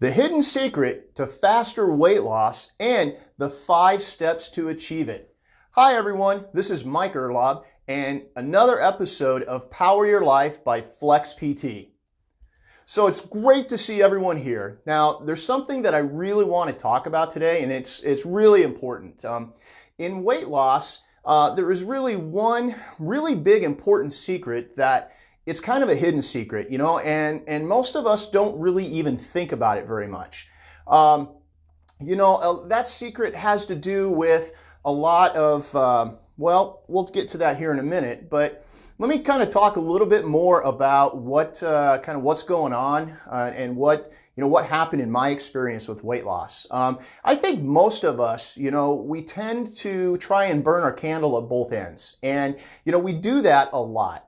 The hidden secret to faster weight loss and the 5 steps to achieve it. Hi everyone, this is Mike Erlob and another episode of Power Your Life by Flex PT. So it's great to see everyone here. Now, there's something that I really want to talk about today, and it's really important. In weight loss, there is really one really big important secret that it's kind of a hidden secret, and most of us don't really even think about it very much. That secret has to do with a lot of, we'll get to that here in a minute, but let me kind of talk a little bit more about what's going on and what happened in my experience with weight loss. I think most of us, we tend to try and burn our candle at both ends. And, we do that a lot.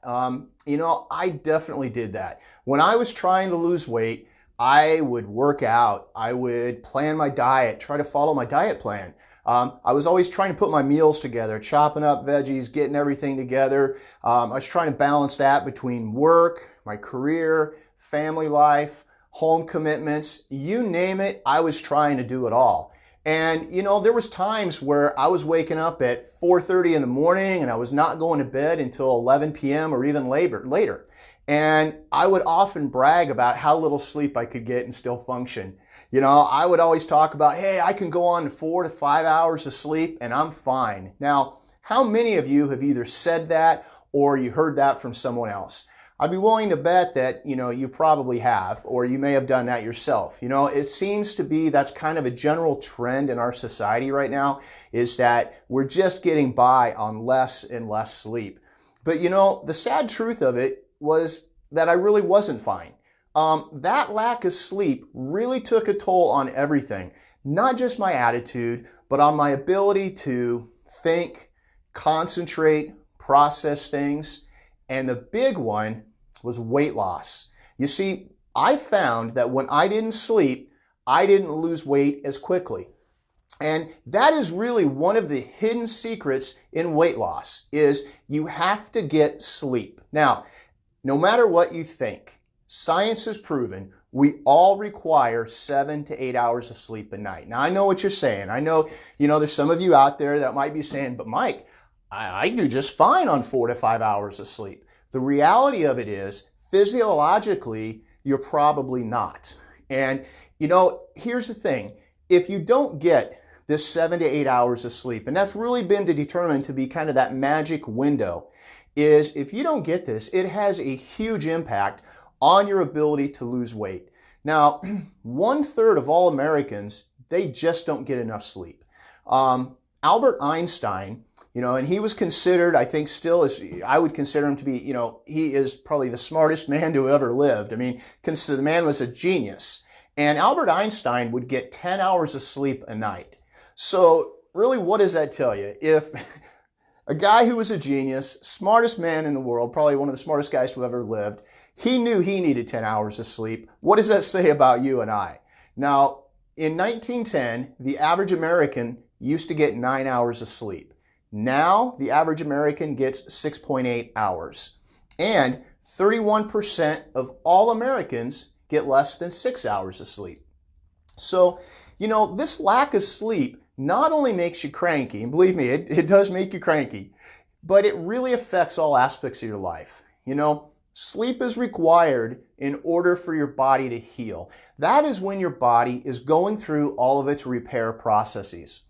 I definitely did that. When I was trying to lose weight, I would work out. I would plan my diet, try to follow my diet plan. I was always trying to put my meals together, chopping up veggies, getting everything together. I was trying to balance that between work, my career, family life, home commitments, you name it, I was trying to do it all. And there was times where I was waking up at 4:30 in the morning and I was not going to bed until 11 p.m. or even later. And I would often brag about how little sleep I could get and still function. I would always talk about, hey, I can go on to 4 to 5 hours of sleep and I'm fine. Now, how many of you have either said that or you heard that from someone else? I'd be willing to bet that, you probably have, or you may have done that yourself. It seems to be that's kind of a general trend in our society right now, is that we're just getting by on less and less sleep. But the sad truth of it was that I really wasn't fine. That lack of sleep really took a toll on everything, not just my attitude, but on my ability to think, concentrate, process things. And the big one was weight loss. You see, I found that when I didn't sleep, I didn't lose weight as quickly. And that is really one of the hidden secrets in weight loss, is you have to get sleep. Now, no matter what you think, science has proven we all require 7 to 8 hours of sleep a night. Now, I know what you're saying. I know, there's some of you out there that might be saying, but Mike, I do just fine on 4 to 5 hours of sleep. The reality of it is, physiologically, you're probably not. And, here's the thing. If you don't get this 7 to 8 hours of sleep, and that's really been determined to be kind of that magic window, is if you don't get this, it has a huge impact on your ability to lose weight. Now, 1/3 of all Americans, they just don't get enough sleep. Albert Einstein, and he was considered, I think still is, I would consider him to be, he is probably the smartest man to ever lived. I mean, the man was a genius. And Albert Einstein would get 10 hours of sleep a night. So really, what does that tell you? If a guy who was a genius, smartest man in the world, probably one of the smartest guys to ever lived, he knew he needed 10 hours of sleep, what does that say about you and I? Now, in 1910, the average American used to get 9 hours of sleep. Now, the average American gets 6.8 hours. And 31% of all Americans get less than 6 hours of sleep. So, this lack of sleep not only makes you cranky, and believe me, it does make you cranky, but it really affects all aspects of your life. Sleep is required in order for your body to heal. That is when your body is going through all of its repair processes.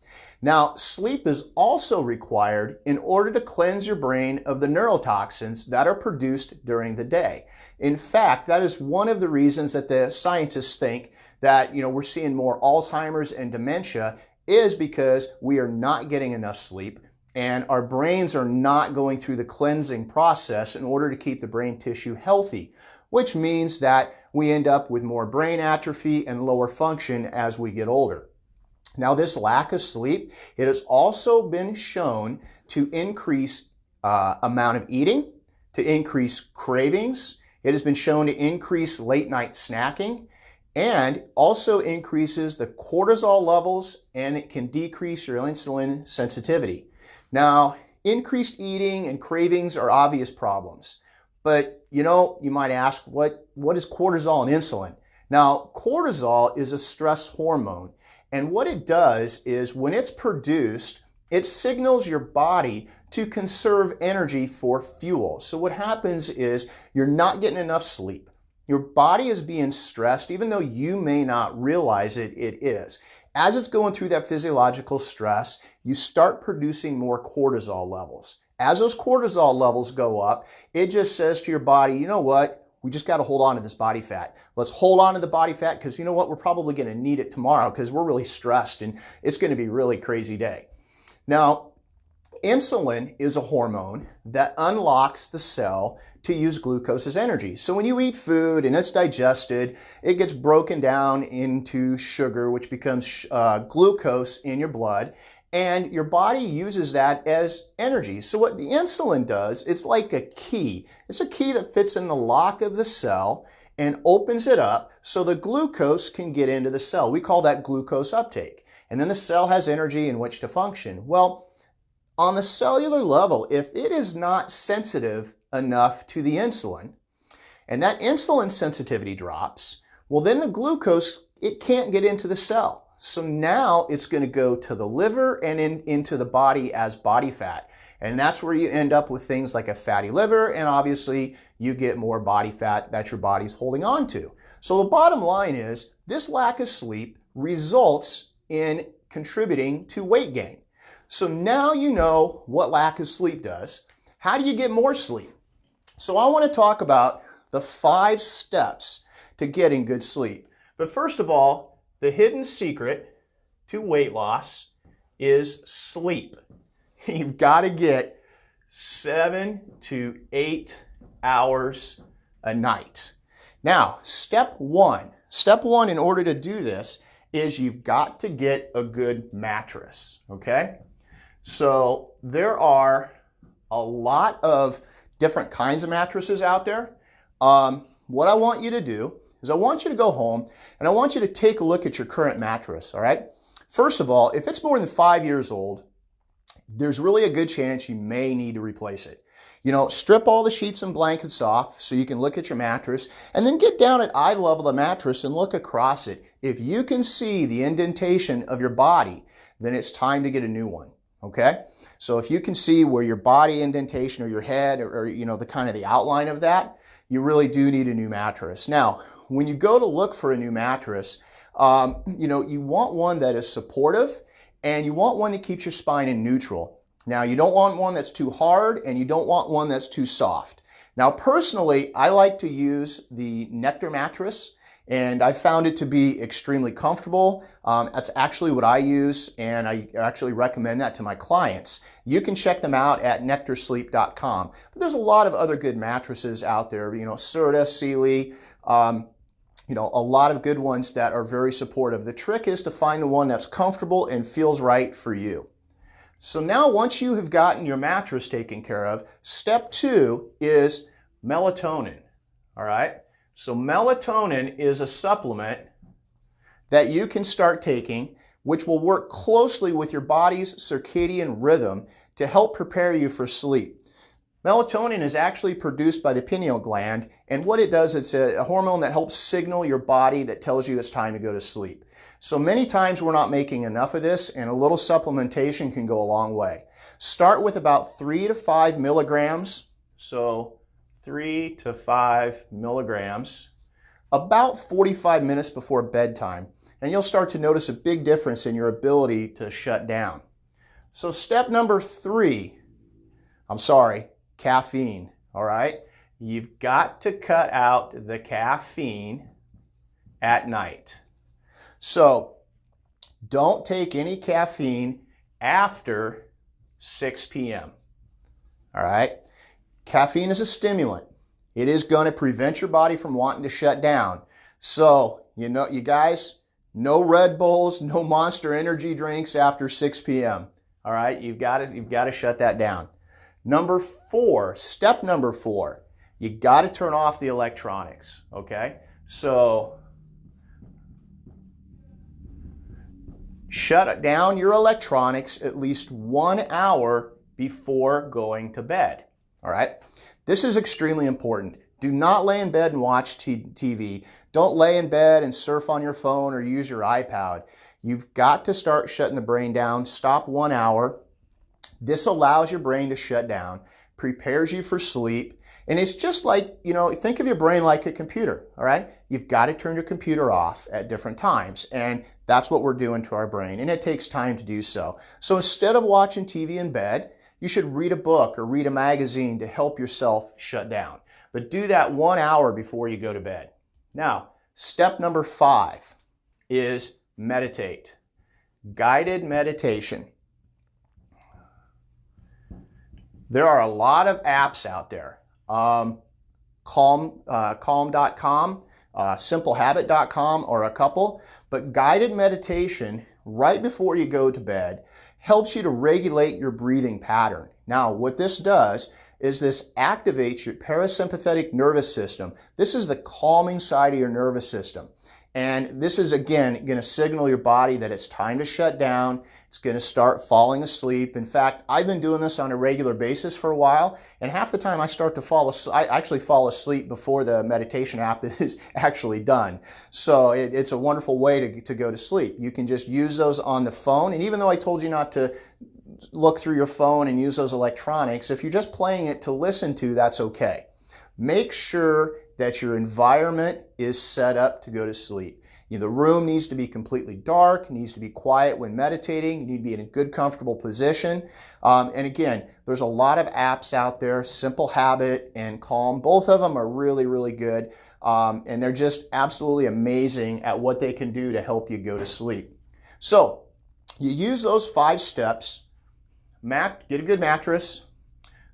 Now, sleep is also required in order to cleanse your brain of the neurotoxins that are produced during the day. In fact, that is one of the reasons that the scientists think that, we're seeing more Alzheimer's and dementia, is because we are not getting enough sleep and our brains are not going through the cleansing process in order to keep the brain tissue healthy, which means that we end up with more brain atrophy and lower function as we get older. Now, this lack of sleep, it has also been shown to increase amount of eating, to increase cravings. It has been shown to increase late night snacking, and also increases the cortisol levels, and it can decrease your insulin sensitivity. Now, increased eating and cravings are obvious problems, but you might ask, what is cortisol and insulin? Now, cortisol is a stress hormone, and what it does is when it's produced, it signals your body to conserve energy for fuel. So what happens is you're not getting enough sleep. Your body is being stressed, even though you may not realize it, it is. As it's going through that physiological stress, you start producing more cortisol levels. As those cortisol levels go up, it just says to your body, you know what? We just got to hold on to this body fat. Let's hold on to the body fat because you know what? We're probably going to need it tomorrow because we're really stressed and it's going to be a really crazy day. Now, insulin is a hormone that unlocks the cell to use glucose as energy. So when you eat food and it's digested, it gets broken down into sugar, which becomes glucose in your blood, and your body uses that as energy. So what the insulin does, it's like a key. It's a key that fits in the lock of the cell and opens it up so the glucose can get into the cell. We call that glucose uptake. And then the cell has energy in which to function. Well, on the cellular level, if it is not sensitive enough to the insulin, and that insulin sensitivity drops, well then the glucose, it can't get into the cell. So now it's going to go to the liver and into the body as body fat. And that's where you end up with things like a fatty liver, and obviously you get more body fat that your body's holding on to. So the bottom line is this lack of sleep results in contributing to weight gain. So now you know what lack of sleep does. How do you get more sleep? So I want to talk about the 5 steps to getting good sleep. But first of all, the hidden secret to weight loss is sleep. You've got to get 7 to 8 hours a night. Now, step one in order to do this is you've got to get a good mattress, okay? So there are a lot of different kinds of mattresses out there. What I want you to do is I want you to go home and I want you to take a look at your current mattress, all right? First of all, if it's more than 5 years old, there's really a good chance you may need to replace it. You know, strip all the sheets and blankets off so you can look at your mattress, and then get down at eye level of the mattress and look across it. If you can see the indentation of your body, then it's time to get a new one, okay? So if you can see where your body indentation or your head or you know, the kind of the outline of that, you really do need a new mattress. Now, when you go to look for a new mattress, you know, you want one that is supportive and you want one that keeps your spine in neutral. Now, you don't want one that's too hard and you don't want one that's too soft. Now, personally, I like to use the Nectar mattress, and I found it to be extremely comfortable. That's actually what I use, and I actually recommend that to my clients. You can check them out at nectarsleep.com. But there's a lot of other good mattresses out there, you know, Serta, Sealy, you know, a lot of good ones that are very supportive. The trick is to find the one that's comfortable and feels right for you. So now once you have gotten your mattress taken care of, step 2 is melatonin, all right? So melatonin is a supplement that you can start taking, which will work closely with your body's circadian rhythm to help prepare you for sleep. Melatonin is actually produced by the pineal gland, and what it does, it's a hormone that helps signal your body that tells you it's time to go to sleep. So many times we're not making enough of this, and a little supplementation can go a long way. Start with about 3 to 5 milligrams. So 3 to 5 milligrams, about 45 minutes before bedtime, and you'll start to notice a big difference in your ability to shut down. So step number 3, caffeine, all right? You've got to cut out the caffeine at night. So don't take any caffeine after 6 p.m., all right? Caffeine is a stimulant. It is going to prevent your body from wanting to shut down. So, you know, you guys, no Red Bulls, no Monster energy drinks after 6 p.m., all right? You've got to shut that down. Step number 4, you got to turn off the electronics, okay? So shut down your electronics at least 1 hour before going to bed, all right? This is extremely important. Do not lay in bed and watch TV. Don't lay in bed and surf on your phone or use your iPad. You've got to start shutting the brain down. Stop 1 hour. This allows your brain to shut down, prepares you for sleep, and it's just like, think of your brain like a computer, all right? You've got to turn your computer off at different times, and that's what we're doing to our brain, and it takes time to do so. So instead of watching TV in bed, you should read a book or read a magazine to help yourself shut down. But do that 1 hour before you go to bed. Now, step number 5 is meditate. Guided meditation. There are a lot of apps out there. Calm.com, simplehabit.com are a couple, but guided meditation right before you go to bed helps you to regulate your breathing pattern. Now, what this does is this activates your parasympathetic nervous system. This is the calming side of your nervous system. And this is, again, going to signal your body that it's time to shut down. It's going to start falling asleep. In fact, I've been doing this on a regular basis for a while, and half the time I start to I actually fall asleep before the meditation app is actually done. So it's a wonderful way to go to sleep. You can just use those on the phone, and even though I told you not to look through your phone and use those electronics, if you're just playing it to listen to, that's okay. Make sure that your environment is set up to go to sleep. The room needs to be completely dark, needs to be quiet when meditating, you need to be in a good, comfortable position. And again, there's a lot of apps out there, Simple Habit and Calm. Both of them are really, really good. And they're just absolutely amazing at what they can do to help you go to sleep. So you use those 5 steps. Get a good mattress.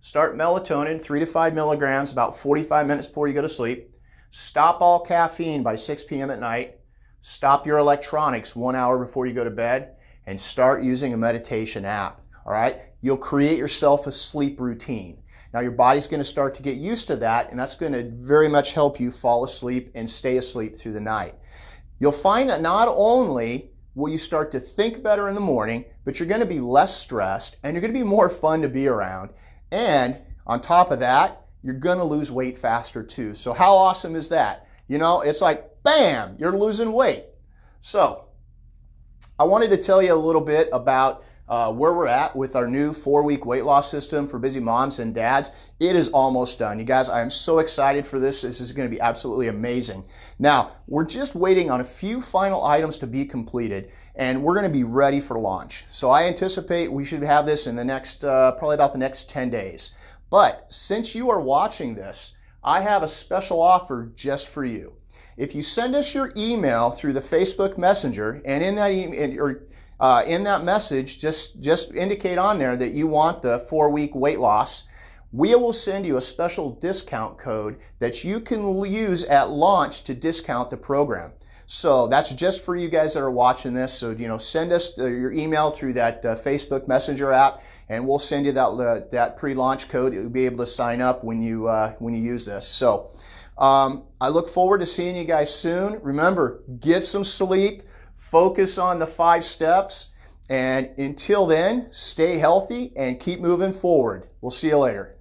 Start melatonin, 3 to 5 milligrams, about 45 minutes before you go to sleep. Stop all caffeine by 6 p.m. at night. Stop your electronics 1 hour before you go to bed, and start using a meditation app, all right? You'll create yourself a sleep routine. Now your body's going to start to get used to that, and that's going to very much help you fall asleep and stay asleep through the night. You'll find that not only will you start to think better in the morning, but you're going to be less stressed, and you're going to be more fun to be around. And on top of that, you're going to lose weight faster too. So how awesome is that? It's like, bam, you're losing weight. So I wanted to tell you a little bit about where we're at with our new 4-week weight loss system for busy moms and dads. It is almost done. You guys, I am so excited for this. This is going to be absolutely amazing. Now, we're just waiting on a few final items to be completed, and we're going to be ready for launch. So I anticipate we should have this in the next, probably about the next 10 days. But since you are watching this, I have a special offer just for you. If you send us your email through the Facebook Messenger, and in that in that message, just indicate on there that you want the 4-week weight loss, we will send you a special discount code that you can use at launch to discount the program. So that's just for you guys that are watching this. So, send us your email through that Facebook Messenger app, and we'll send you that pre-launch code. You'll be able to sign up when you use this. So I look forward to seeing you guys soon. Remember, get some sleep, focus on the 5 steps, and until then, stay healthy and keep moving forward. We'll see you later.